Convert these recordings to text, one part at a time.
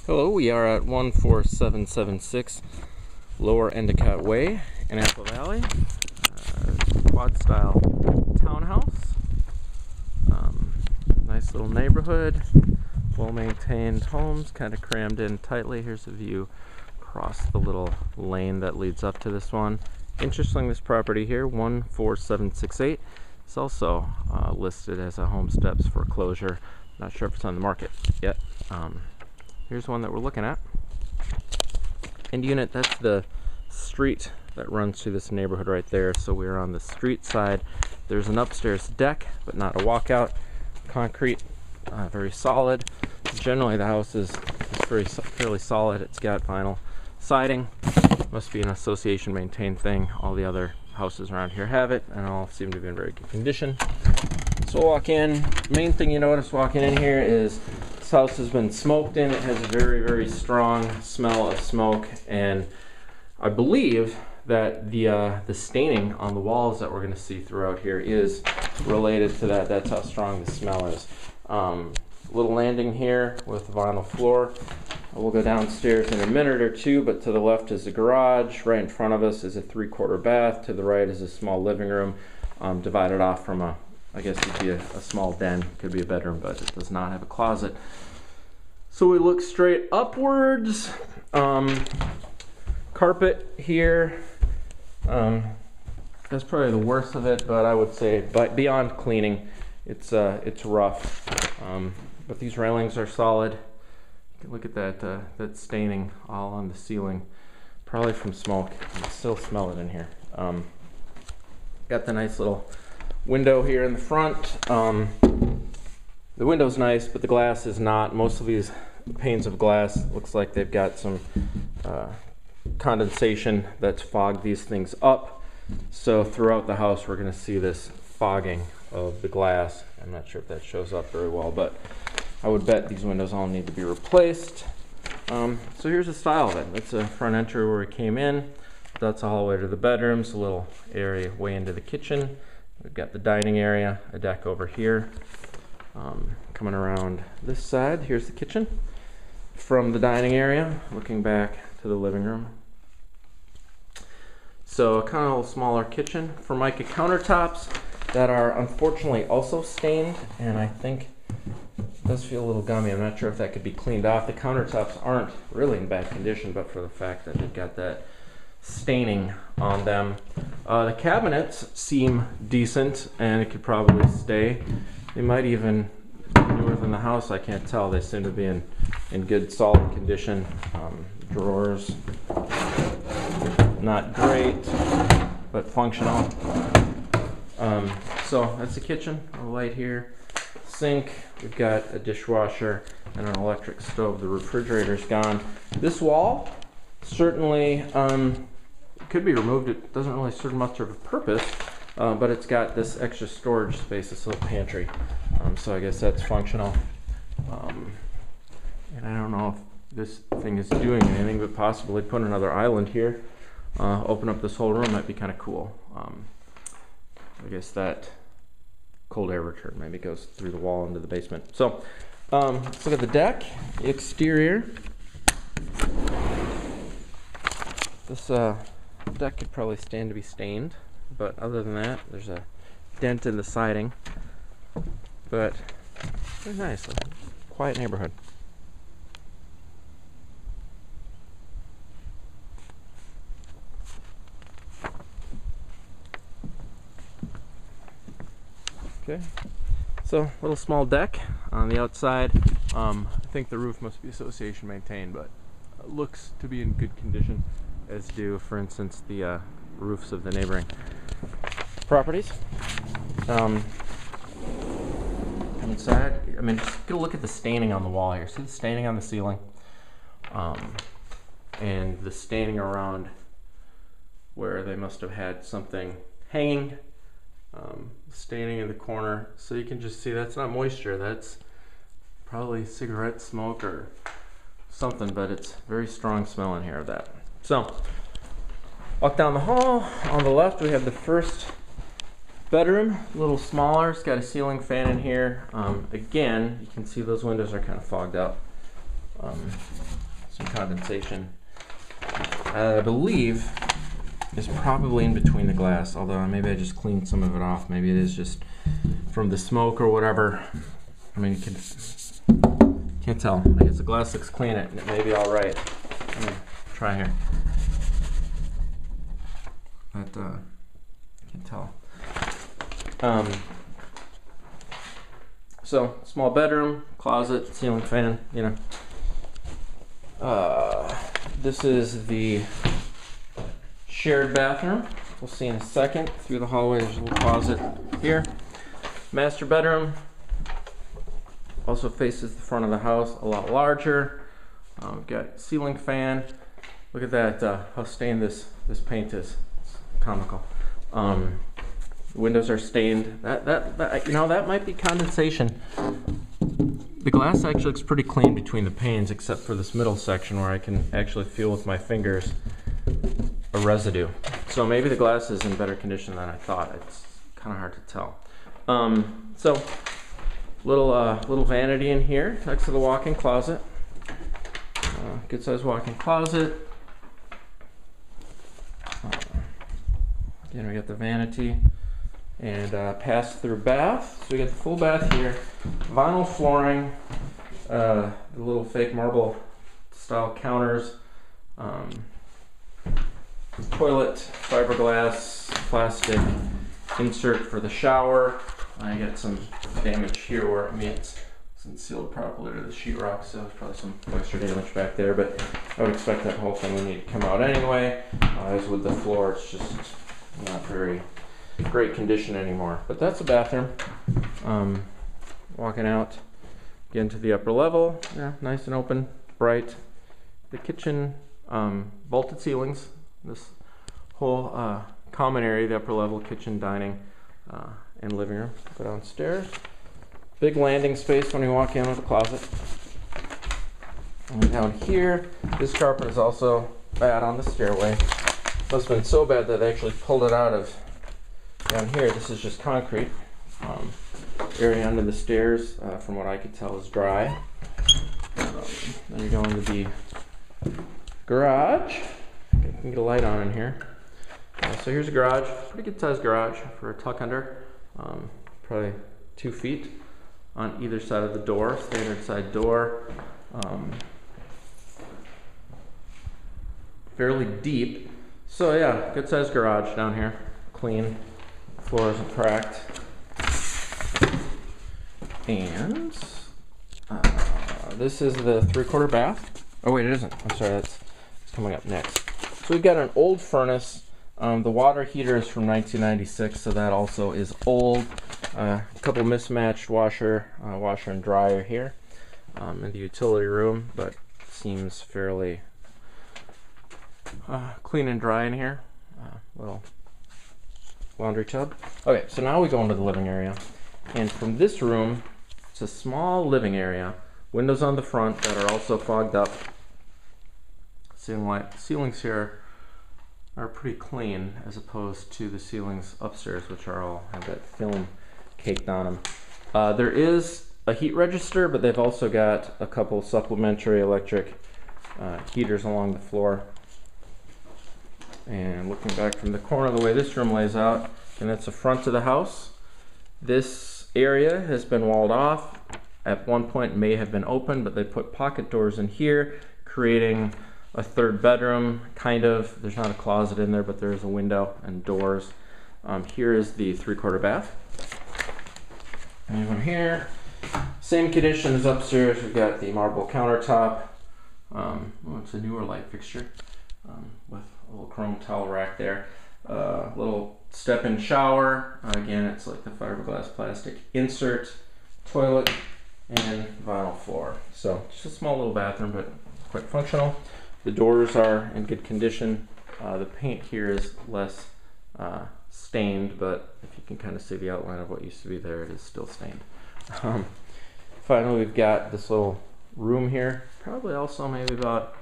Hello, we are at 14776 Lower Endicott Way in Apple Valley. Quad style townhouse. Nice little neighborhood, well maintained homes, kind of crammed in tightly. Here's a view across the little lane that leads up to this one. Interesting, this property here, 14768, is also listed as a home steps foreclosure. Not sure if it's on the market yet. Here's one that we're looking at. End unit, that's the street that runs through this neighborhood right there. So we're on the street side. There's an upstairs deck, but not a walkout. Concrete, very solid. Generally the house is fairly solid. It's got vinyl siding. Must be an association maintained thing. All the other houses around here have it, and all seem to be in very good condition. So we'll walk in. Main thing you notice walking in here is this house has been smoked in. It has a very, very strong smell of smoke, and I believe that the staining on the walls that we're going to see throughout here is related to that. That's how strong the smell is. Little landing here with vinyl floor. We'll go downstairs in a minute or two, but to the left is the garage. Right in front of us is a 3/4 bath. To the right is a small living room, divided off from a, I guess it'd be a small den. Could be a bedroom, but it does not have a closet. So we look straight upwards. Carpet here. That's probably the worst of it, but I would say, but beyond cleaning, it's rough. But these railings are solid. You can look at that staining all on the ceiling, probably from smoke. You can still smell it in here. Got the nice little window here in the front. The window's nice, but the glass is not. Most of these panes of glass looks like they've got some condensation that's fogged these things up. So throughout the house we're going to see this fogging of the glass. I'm not sure if that shows up very well, but I would bet these windows all need to be replaced. So here's the style of it. That's a front entry where we came in. That's a hallway to the bedrooms, a little area way into the kitchen. We've got the dining area, a deck over here. Coming around this side, here's the kitchen. From the dining area, looking back to the living room. So kind of a little smaller kitchen. Formica countertops that are unfortunately also stained, and I think it does feel a little gummy. I'm not sure if that could be cleaned off. The countertops aren't really in bad condition, but for the fact that they've got that staining on them. The cabinets seem decent, and it could probably stay. They might even be newer than the house. I can't tell. They seem to be in good, solid condition. Drawers, not great, but functional. So that's the kitchen. A light here. Sink. We've got a dishwasher and an electric stove. The refrigerator's gone. This wall certainly could be removed. It doesn't really serve much of a purpose, but it's got this extra storage space, this little pantry. So I guess that's functional. And I don't know if this thing is doing anything, but possibly put another island here. Open up this whole room, might be kind of cool. I guess that cold air return maybe goes through the wall into the basement. So let's look at the deck, the exterior. This deck could probably stand to be stained, but other than that, there's a dent in the siding. But very nice, quiet neighborhood. Okay, so little small deck on the outside. I think the roof must be association maintained, but it looks to be in good condition, as do, for instance, the roofs of the neighboring properties. Inside, I mean, just get a look at the staining on the wall here. See the staining on the ceiling, and the staining around where they must have had something hanging. Staining in the corner, so you can just see that's not moisture, that's probably cigarette smoke or something, but it's very strong smell in here of that. So walk down the hall. On the left we have the first bedroom, a little smaller. It's got a ceiling fan in here. Again, you can see those windows are kind of fogged up. some condensation. I believe is probably in between the glass, although maybe I just cleaned some of it off. Maybe it is just from the smoke or whatever. I mean, you can't tell. I guess the glass looks clean, and it may be all right. Let me try here. But can't tell. So small bedroom, closet, ceiling fan. You know. This is the shared bathroom. We'll see in a second. Through the hallway, there's a little closet here. Master bedroom. Also faces the front of the house, a lot larger. We've got ceiling fan. Look at that, how stained this paint is. It's comical. The windows are stained. That you know, that might be condensation. The glass actually looks pretty clean between the panes, except for this middle section where I can actually feel with my fingers a residue. So maybe the glass is in better condition than I thought. It's kind of hard to tell. So little vanity in here next to the walk-in closet. Good sized walk-in closet. Again, we got the vanity and pass-through bath. So we got the full bath here, vinyl flooring, the little fake marble style counters, toilet, fiberglass, plastic insert for the shower. I got some damage here where it meets isn't sealed properly to the sheetrock, so there's probably some moisture damage back there, but I would expect that whole thing would need to come out anyway. As with the floor, it's just not very great condition anymore. But that's the bathroom. Walking out again to the upper level, yeah, nice and open, bright. The kitchen, vaulted ceilings. This whole common area, the upper level, kitchen, dining, and living room. Go downstairs. Big landing space when you walk in with the closet. And down here, this carpet is also bad on the stairway. Must have been so bad that they actually pulled it out of down here. This is just concrete. Area under the stairs, from what I could tell, is dry. Then you go into the garage. I can get a light on in here. So here's a garage, pretty good sized garage for a tuck under. Probably 2 feet on either side of the door, standard side door. Fairly deep. So yeah, good sized garage down here. Clean, floor isn't cracked. And this is the 3/4 bath. Oh wait, it isn't. I'm sorry, that's coming up next. So we've got an old furnace. The water heater is from 1996, so that also is old. A couple mismatched washer and dryer here in the utility room, but seems fairly clean and dry in here. Little laundry tub. Okay, so now we go into the living area, and from this room, it's a small living area. Windows on the front that are also fogged up. Ceilings here are pretty clean as opposed to the ceilings upstairs, which are all have that film caked on them. There is a heat register, but they've also got a couple supplementary electric heaters along the floor. And looking back from the corner, the way this room lays out, and that's the front of the house. This area has been walled off. At one point, it may have been open, but they put pocket doors in here, creating a third bedroom, kind of. There's not a closet in there, but there is a window and doors. Here is the 3/4 bath. And from here, same condition as upstairs. We've got the marble countertop. Well, it's a newer light fixture with a little chrome towel rack there. Little step-in shower. Again, it's like the fiberglass plastic insert, toilet, and vinyl floor. So just a small little bathroom, but quite functional. The doors are in good condition. The paint here is less stained, but if you can kind of see the outline of what used to be there, it is still stained. Finally, we've got this little room here, probably also maybe about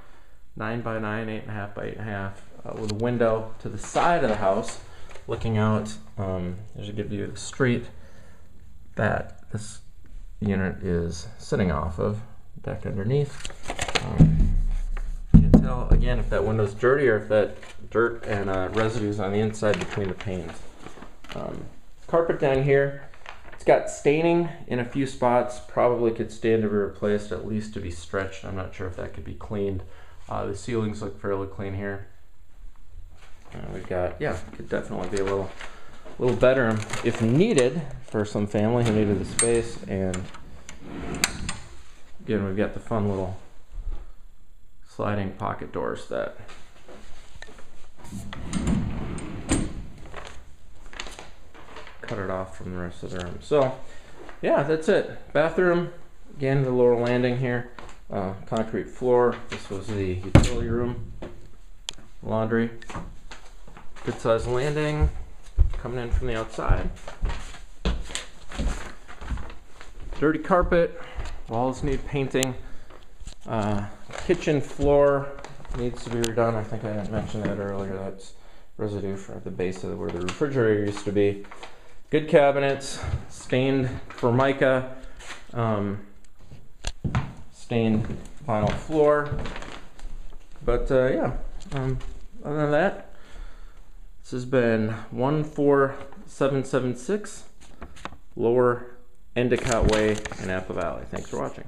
9 by 9, 8.5 by 8.5, with a window to the side of the house, looking out. There's a good view of the street that this unit is sitting off of, deck underneath. You can tell again if that window's dirty or if that dirt and residues on the inside between the panes. Carpet down here, it's got staining in a few spots. Probably could stand to be replaced, at least to be stretched. I'm not sure if that could be cleaned. The ceilings look fairly clean here. We've got, yeah, could definitely be a little bedroom if needed for some family who needed the space. And again, we've got the fun little sliding pocket doors that cut it off from the rest of the room. So yeah, that's it. Bathroom, again, the lower landing here, concrete floor. This was the utility room, laundry, good sized landing coming in from the outside. Dirty carpet, walls need painting. Kitchen floor needs to be redone. I think I didn't mention that earlier. That's residue from the base of where the refrigerator used to be. Good cabinets, stained Formica, stained vinyl floor. But yeah, other than that, this has been 14776 Lower Endicott Way in Apple Valley. Thanks for watching.